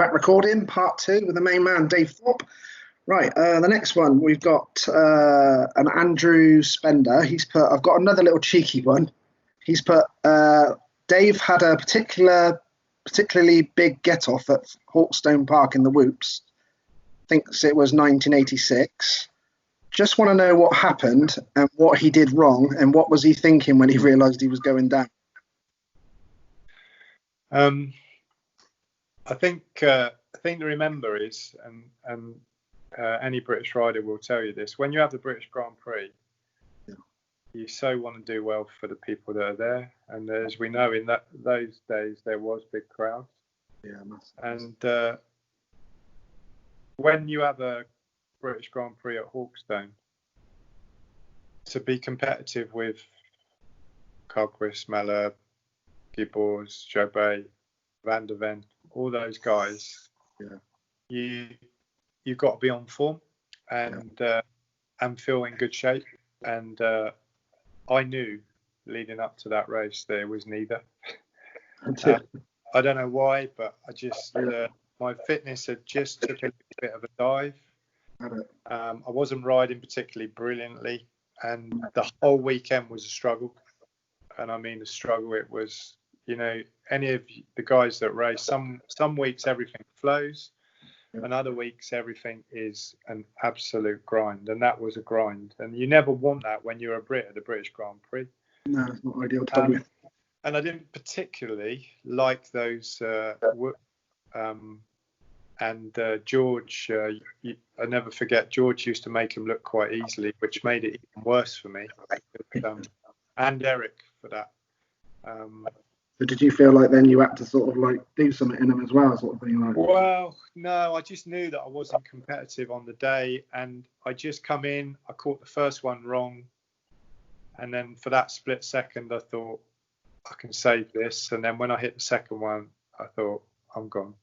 back recording part 2 with the main man, Dave Thorpe. Right, the next one, we've got an Andrew Spender. I've got another little cheeky one. He's put, Dave had a particularly big get-off at Hawkstone Park in the Whoops. Thinks it was 1986. Just want to know what happened and what he did wrong and what was he thinking when he realised he was going down. I think the thing to remember is, and any British rider will tell you this, when you have the British Grand Prix, you so want to do well for the people that are there. And as we know, in those days, there was big crowds. Yeah, massive. And when you have a British Grand Prix at Hawkstone, to be competitive with Carlquist, Mellor, Gibbors, Jobet, Van der Ven, all those guys, you've got to be on form and feel in good shape. And I knew leading up to that race there was neither. I don't know why, but I just my fitness had just took a bit of a dive. I wasn't riding particularly brilliantly, and the whole weekend was a struggle. And I mean a struggle. It was, any of the guys that race, some weeks everything flows, and other weeks everything is an absolute grind, and that was a grind. And you never want that when you're a Brit at the British Grand Prix. No, it's not ideal time. And I didn't particularly like those. George, I never forget, George used to make him look quite easily, which made it even worse for me. And Eric for that. So did you feel like then you had to sort of like do something in them as well, sort of thing? Like? Well, no, I just knew that I wasn't competitive on the day, and I just come in, I caught the first one wrong, and then for that split second I thought I can save this, and then when I hit the second one I thought I'm gone.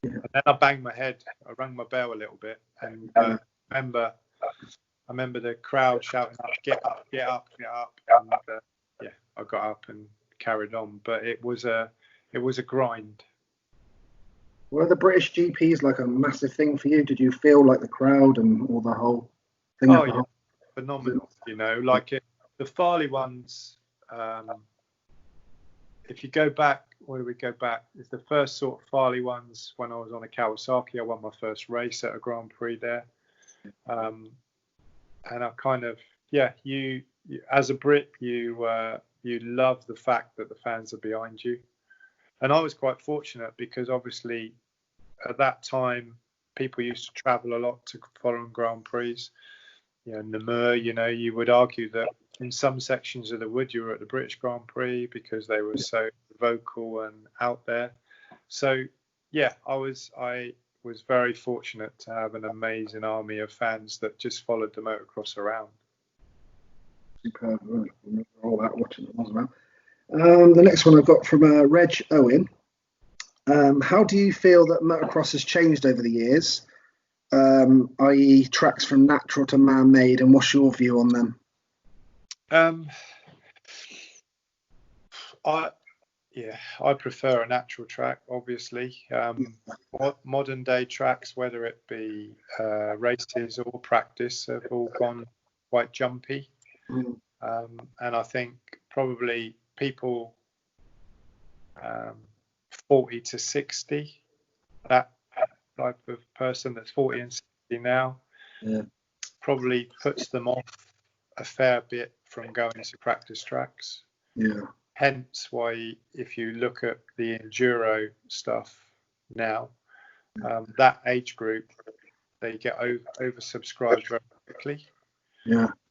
And then I banged my head, I rang my bell a little bit, and I remember the crowd shouting out, get up, get up, get up, and I got up and carried on, but it was a grind. Were the British GPs like a massive thing for you? Did you feel like the crowd and all the whole thing? Oh yeah, phenomenal. Like the Farley ones. If you go back, where do we go back? It's the first sort of Farley ones when I was on a Kawasaki. I won my first race at a Grand Prix there, and I kind of you as a Brit you love the fact that the fans are behind you. And I was quite fortunate because obviously at that time people used to travel a lot to foreign Grand Prix. Namur, you would argue that in some sections of the wood you were at the British Grand Prix because they were so vocal and out there. So I was very fortunate to have an amazing army of fans that just followed the motocross around. Superb, right? All that watching it as well. The next one I've got from Reg Owen. How do you feel that motocross has changed over the years, i.e. tracks from natural to man-made, and what's your view on them? I prefer a natural track, obviously. Modern day tracks, whether it be races or practice, have all gone quite jumpy. And I think probably people 40 to 60, that type of person that's 40 and 60 now, probably puts them off a fair bit from going to practice tracks. Hence why if you look at the enduro stuff now, that age group, they get oversubscribed very quickly.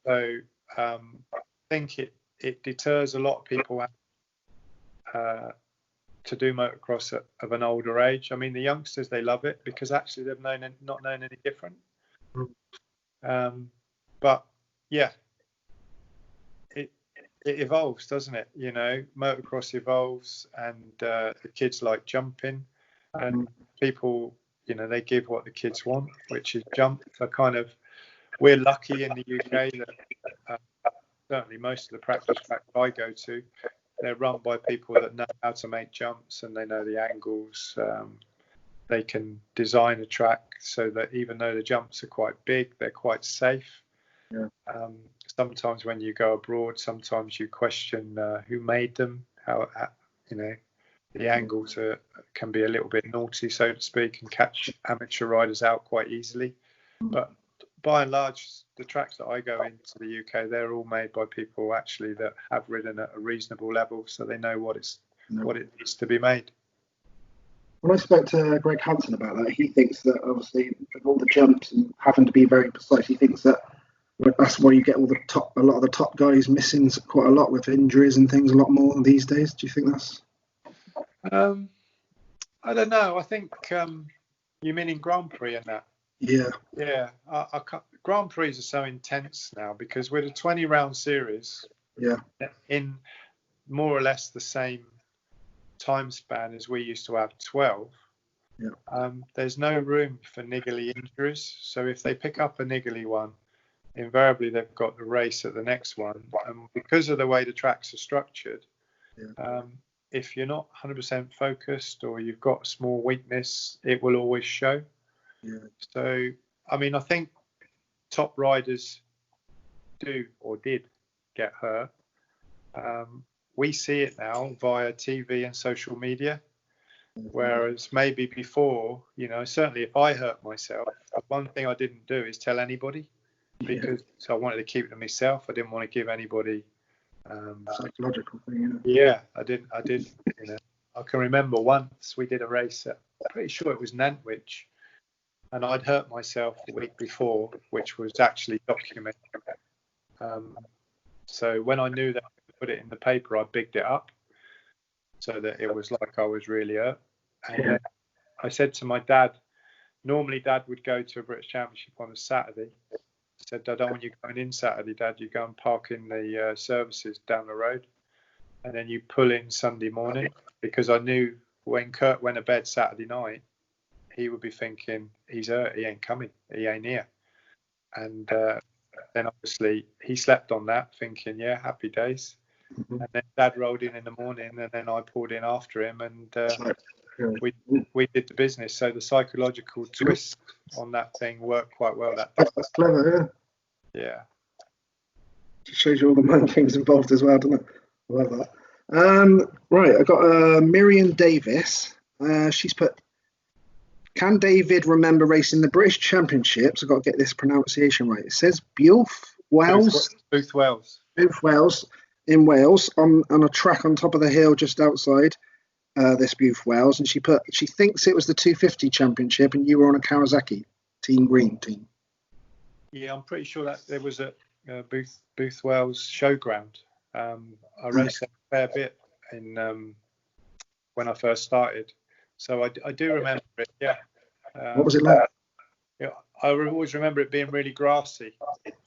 So I think it deters a lot of people to do motocross of an older age. I mean, the youngsters, they love it because actually they've not known any different. But it evolves, doesn't it? Motocross evolves, and the kids like jumping, and people, they give what the kids want, which is jump. So we're lucky in the UK that certainly most of the practice tracks I go to, they're run by people that know how to make jumps and they know the angles. they can design a track so that even though the jumps are quite big, they're quite safe. Yeah. Sometimes when you go abroad, sometimes you question who made them, how the angles can be a little bit naughty, so to speak, and catch amateur riders out quite easily. But by and large, the tracks that I go into the UK, they're all made by people actually that have ridden at a reasonable level, so they know what it needs to be made. When I spoke to Greg Hansen about that, he thinks that obviously with all the jumps and having to be very precise, he thinks that that's why you get a lot of the top guys missing quite a lot with injuries and things a lot more these days. Do you think that's? I don't know. I think you mean in Grand Prix and that. Yeah. Yeah. Grand Prix are so intense now because we're a 20-round series. Yeah. In more or less the same time span as we used to have 12. Yeah. There's no room for niggly injuries. So if they pick up a niggly one, invariably they've got the race at the next one. And because of the way the tracks are structured, if you're not 100% focused or you've got a small weakness, it will always show. Yeah. So, I mean, I think top riders do or did get hurt. We see it now via TV and social media, whereas maybe before, certainly if I hurt myself, one thing I didn't do is tell anybody because I wanted to keep it to myself. I didn't want to give anybody psychological thing. Yeah, I did. I can remember once we did a race at, I'm pretty sure it was Nantwich, and I'd hurt myself the week before, which was actually documented. So when I knew that I could put it in the paper, I bigged it up so that it was like I was really hurt. And then I said to my dad, normally Dad would go to a British Championship on a Saturday. I said, I don't want you going in Saturday, Dad. You go and park in the services down the road, and then you pull in Sunday morning, because I knew when Kurt went to bed Saturday night, he would be thinking, he's hurt, he ain't coming, he ain't here. And then obviously he slept on that, thinking, yeah, happy days. Mm-hmm. And then Dad rolled in the morning, and then I pulled in after him, and we did the business. So the psychological twist on that thing worked quite well that day. That's clever, yeah. Just shows you all the mind games involved as well, doesn't it? I love that. Right, I got Miriam Davis. She's put, can David remember racing the British Championships? I've got to get this pronunciation right. It says Booth Wells in Wales on a track on top of the hill just outside this Booth Wells, and she thinks it was the 250 Championship, and you were on a Kawasaki Team Green team. Yeah, I'm pretty sure that there was a Booth Wells showground. I raced that a fair bit in when I first started, so I do remember it. Yeah. What was it like? Yeah, I always remember it being really grassy.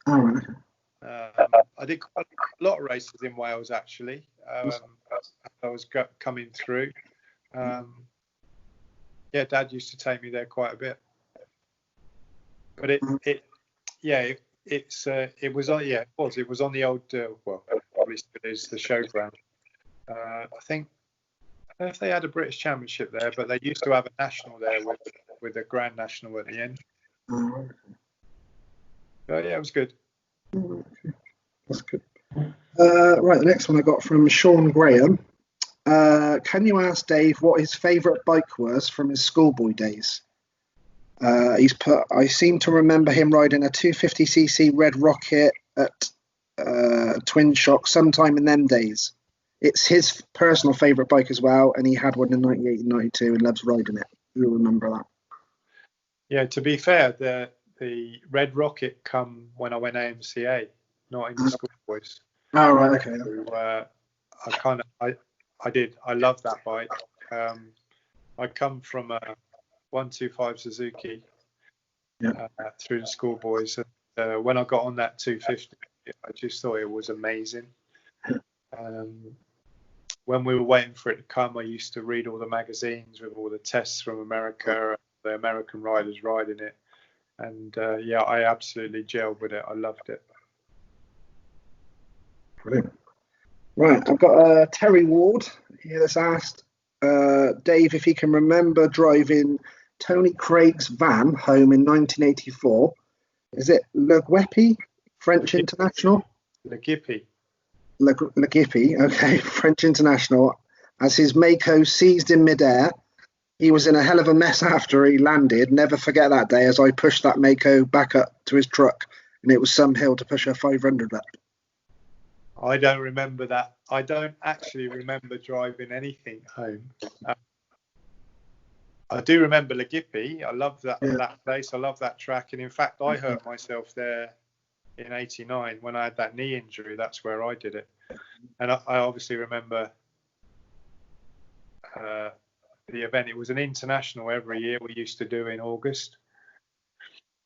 Oh, right. I did quite a lot of races in Wales actually. I was coming through. Yeah, Dad used to take me there quite a bit. But it was on the old probably still is the showground. I think I don't know if they had a British Championship there, but they used to have a national there with a Grand National at the end. But yeah, it was good. That's good. Right, the next one I got from Sean Graham. Can you ask Dave what his favourite bike was from his schoolboy days? He's put, I seem to remember him riding a 250cc Red Rocket at Twin Shock sometime in them days. It's his personal favourite bike as well, and he had one in 98 and 92 and loves riding it. You'll remember that. Yeah, to be fair, the Red Rocket come when I went AMCA, not in the schoolboys. Oh, right, okay. So, I love that bike. I come from a 125 Suzuki through the schoolboys. And, when I got on that 250, I just thought it was amazing. When we were waiting for it to come, I used to read all the magazines with all the tests from America, the American riders riding it. And I absolutely gelled with it. I loved it. Brilliant. Right, I've got Terry Ward here that's asked Dave if he can remember driving Tony Craig's van home in 1984. Is it Le Guepi, French International? Le Gippy. Le Guepi, okay, French International. As his Mako seized in midair, he was in a hell of a mess after he landed. Never forget that day as I pushed that Mako back up to his truck, and it was some hill to push a 500 up. I don't remember that. I don't actually remember driving anything home. I do remember Le Gippy. I love that place. I love that track. And in fact, I hurt myself there in '89 when I had that knee injury. That's where I did it. And I obviously remember the event. It was an international every year we used to do in August.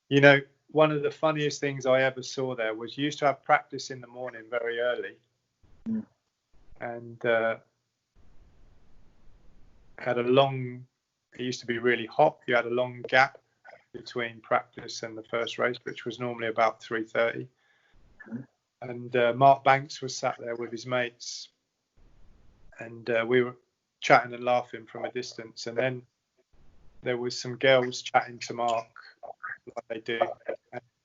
You know, one of the funniest things I ever saw there was you used to have practice in the morning very early. And had a long, it used to be really hot. You had a long gap between practice and the first race, which was normally about 3:30. And Mark Banks was sat there with his mates, and we were chatting and laughing from a distance. And then there was some girls chatting to Mark, like they do,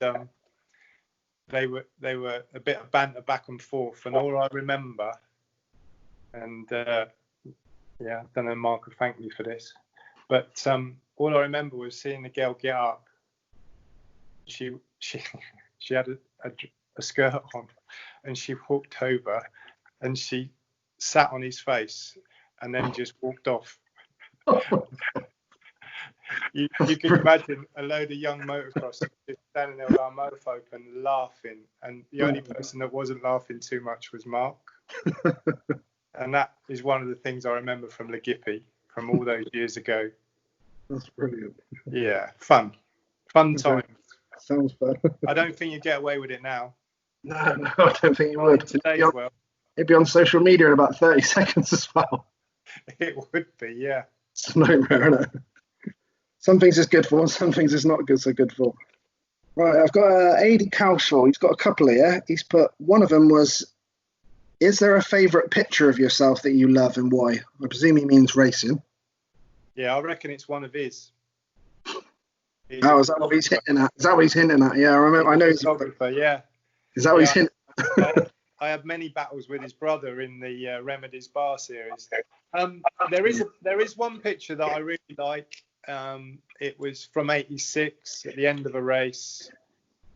and they were a bit of banter back and forth. And all I remember, and I don't know, Mark will thank me for this, but all I remember was seeing the girl get up. She had a skirt on, and she walked over, and she sat on his face, and then just walked off. You can imagine a load of young motocrossers just standing there with our mouth open, laughing, and the only person that wasn't laughing too much was Mark. And that is one of the things I remember from Le Gippy from all those years ago. That's brilliant. Yeah, fun times. Sounds fun. I don't think you get away with it now. No, I don't think you would. It'd be on social media in about 30 seconds as well. It would be, yeah. It's a nightmare, isn't it? Some things it's good for, some things it's not so good for. Right, I've got Adi Cowshaw. He's got a couple here. He's put, one of them was, is there a favourite picture of yourself that you love and why? I presume he means racing. Yeah, I reckon it's one of his. Is that what he's hinting at? Is that what he's hinting at? Yeah, I remember. I know he's a photographer. Yeah. Is that what he's hinting at? I had many battles with his brother in the Remedies Bar series. There is one picture that I really like. It was from '86 at the end of a race.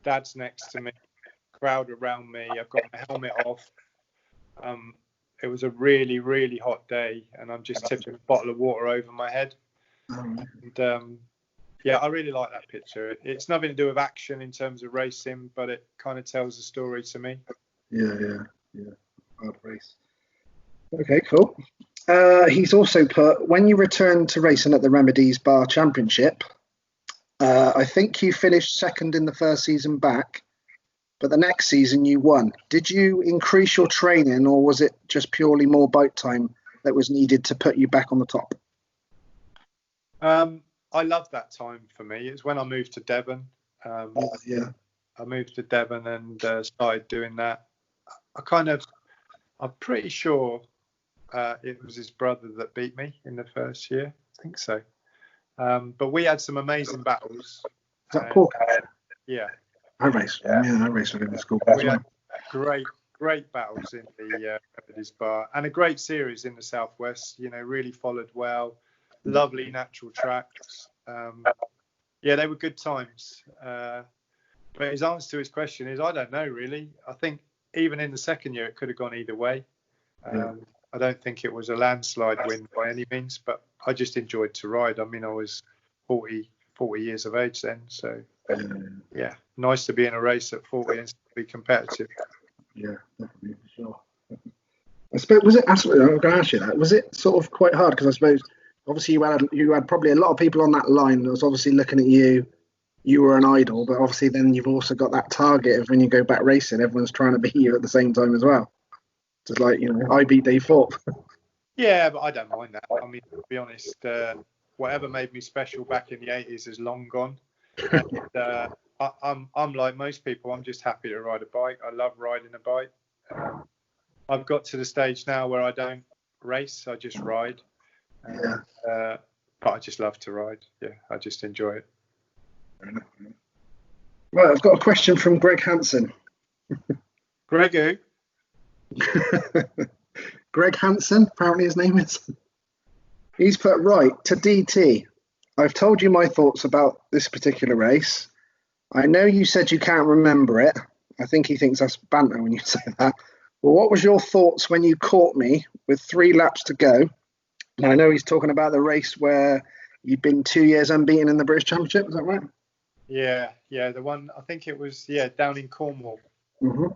Dad's next to me, crowd around me. I've got my helmet off. It was a really, really hot day, and I'm just tipping a bottle of water over my head. And yeah, I really like that picture. It's nothing to do with action in terms of racing, but it kind of tells a story to me. Yeah. Hard race. Okay, cool. He's also put, when you returned to racing at the Remedies Bar Championship, I think you finished second in the first season back, but the next season you won. Did you increase your training, or was it just purely more bike time that was needed to put you back on the top? I loved that time for me. It's when I moved to Devon. I moved to Devon and started doing that. I'm pretty sure it was his brother that beat me in the first year. I think so. But we had some amazing battles. Is that Paul? Yeah. I raced with him in school. We had great battles in the Remedies Bar, and a great series in the Southwest. You know, really followed well. Lovely natural tracks. Yeah, they were good times. But his answer to his question is, I don't know, really. I think even in the second year, it could have gone either way. I don't think it was a landslide win by any means, but I just enjoyed to ride. I mean, I was 40 years of age then. So, yeah, nice to be in a race at 40 and be competitive. Yeah, definitely, for sure. I suppose, I'm going to ask you that. Was it sort of quite hard? Because I suppose, obviously, you had probably a lot of people on that line that was obviously looking at you. You were an idol, but obviously then you've also got that target of when you go back racing, everyone's trying to beat you at the same time as well. Just like, I beat Dave Thorpe. Yeah, but I don't mind that. I mean, to be honest, whatever made me special back in the 80s is long gone. And, I'm like most people. I'm just happy to ride a bike. I love riding a bike. I've got to the stage now where I don't race. I just ride. But but I just love to ride. Yeah, I just enjoy it. Right, I've got a question from Greg Hansen. Greg who? Greg Hansen, apparently his name is. He's put, right, to DT. I've told you my thoughts about this particular race. I know you said you can't remember it. I think he thinks that's banter when you say that. Well, what was your thoughts when you caught me with 3 laps to go? And I know he's talking about the race where you've been 2 years unbeaten in the British Championship. Is that right? Yeah. The one, I think it was, down in Cornwall. Mm-hmm.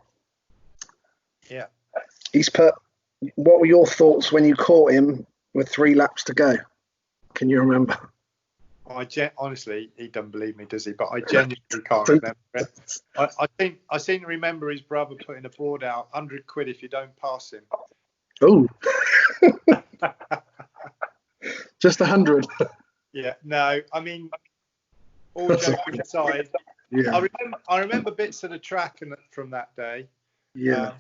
Yeah. He's put, what were your thoughts when you caught him with 3 laps to go? Can you remember? Honestly, he doesn't believe me, does he? But I genuinely can't remember it. I seem to remember his brother putting a board out, 100 quid if you don't pass him. Oh. Just 100. Yeah, no, I mean, all joking aside, yeah. I remember bits of the track from that day. Yeah.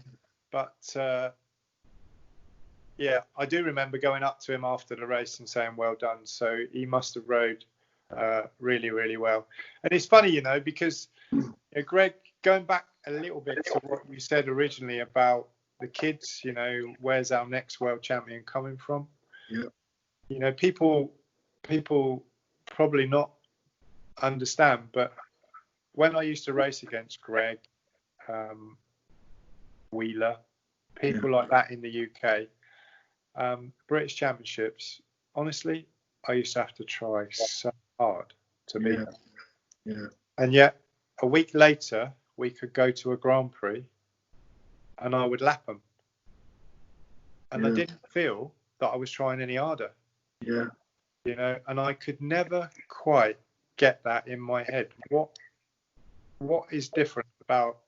Yeah, I do remember going up to him after the race and saying, well done. So he must have rode really, really well. And it's funny, because Greg, going back a little bit to what you said originally about the kids, where's our next world champion coming from? Yeah. People probably not understand, but when I used to race against Greg, Wheeler, people like that in the UK, British Championships, honestly, I used to have to try so hard to beat them. Yeah. And yet, a week later, we could go to a Grand Prix and I would lap them. And I didn't feel that I was trying any harder. Yeah. And I could never quite get that in my head. What is different about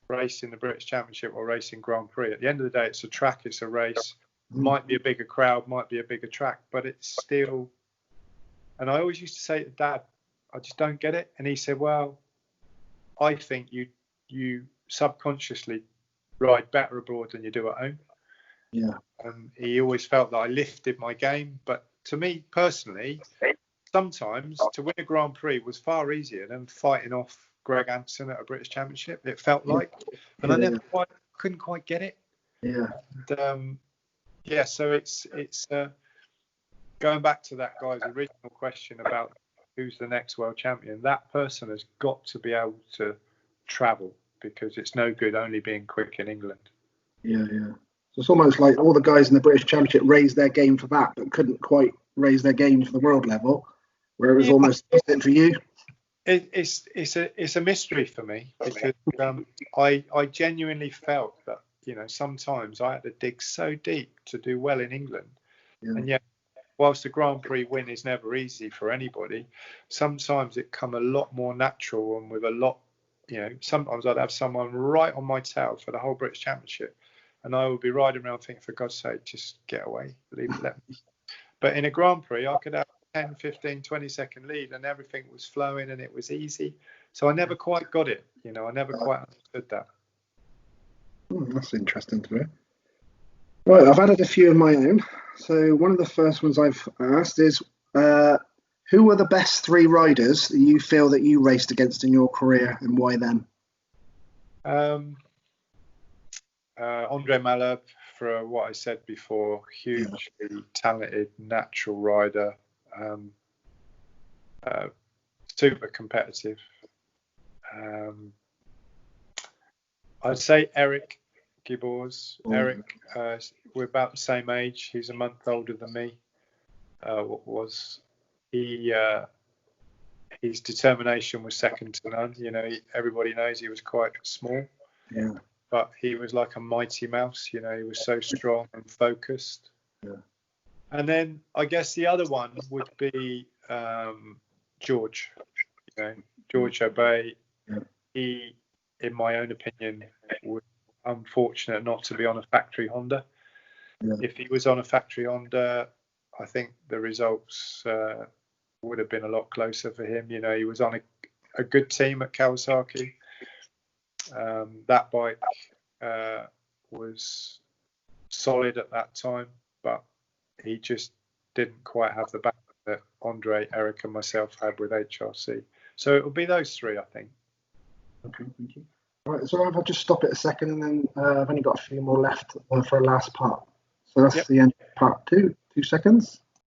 racing the British Championship or racing Grand Prix? At the end of the day, it's a track, it's a race. Might be a bigger crowd, might be a bigger track, but it's still. And I always used to say to Dad, I just don't get it. And he said, well, I think you subconsciously ride better abroad than you do at home. Yeah. He always felt that I lifted my game, but to me personally, sometimes to win a Grand Prix was far easier than fighting off Greg Hansen at a British Championship. It felt like, and I couldn't quite get it. Yeah. And, so it's going back to that guy's original question about who's the next world champion. That person has got to be able to travel, because it's no good only being quick in England. Yeah. So it's almost like all the guys in the British Championship raised their game for that, but couldn't quite raise their game for the world level, where it was almost for you. It's a mystery for me, because I genuinely felt that sometimes I had to dig so deep to do well in England, and yet whilst the Grand Prix win is never easy for anybody, sometimes it come a lot more natural and with a lot. Sometimes I'd have someone right on my tail for the whole British Championship, and I would be riding around thinking, for God's sake, just get away, let me. But in a Grand Prix, I could have 10, 15, 20-second lead and everything was flowing and it was easy. So I never quite got it. I never quite understood that. That's interesting to me. Right, I've added a few of my own. So one of the first ones I've asked is, who were the best 3 riders that you feel that you raced against in your career, and why them? Andre Malherbe, for what I said before, hugely talented, natural rider, super competitive. I'd say Eric Gibors. Eric, we're about the same age. He's a month older than me. His determination was second to none. Everybody knows he was quite small. Yeah. But he was like a mighty mouse. He was so strong and focused. Yeah. And then I guess the other one would be George. George Obey. Yeah. He, in my own opinion, was unfortunate not to be on a factory Honda. Yeah. If he was on a factory Honda, I think the results would have been a lot closer for him. He was on a good team at Kawasaki. That bike was solid at that time, but he just didn't quite have the back that Andre, Eric, and myself had with HRC. So it'll be those three, I think. Okay, thank you. All right, so if I just stop it a second, and then I've only got a few more left for a last part. So that's the end of part 2. 2 seconds.